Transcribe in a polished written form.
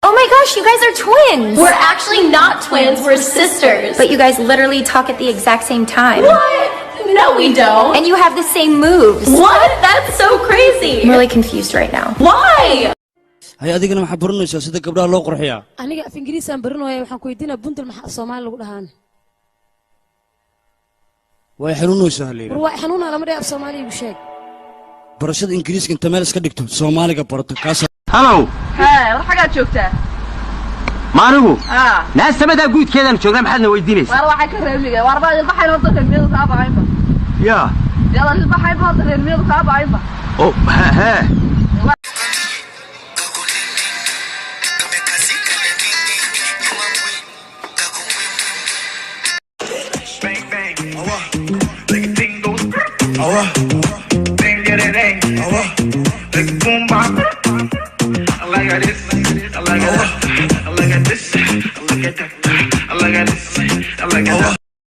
Oh my gosh, you guys are twins! We're actually not twins, we're sisters. But you guys literally talk at the exact same time. What? No, we don't. And you have the same moves. What? That's so crazy. I'm really confused right now. Why? Hay adigana waxa baranaysaa sida gabdhaha loo qurxiyaa. Aniga af Ingiriis aan baranayo waxaan ku weydiinaa buntul maxaa Soomaali lagu dhahaan. Way xanuunaysaa leeyahay. War waa xanuuna lama dhaaf Soomaali igu sheeg. Barashada Ingiriiska inta meel iska dhigto Soomaaliga barato kaas. Hello. War xagaad joogtaa? Maanigu? Naasamada guudkeedan joognaa maxaadna weydiinaysaa? War waxa ka reebiga, war baa ilbaxay oo dadka meedu ka baaayba. Yeah. Yalla ilbaxay baa dadka meedu ka baaayba. Oh, ha. Ding get it ding. Like boom.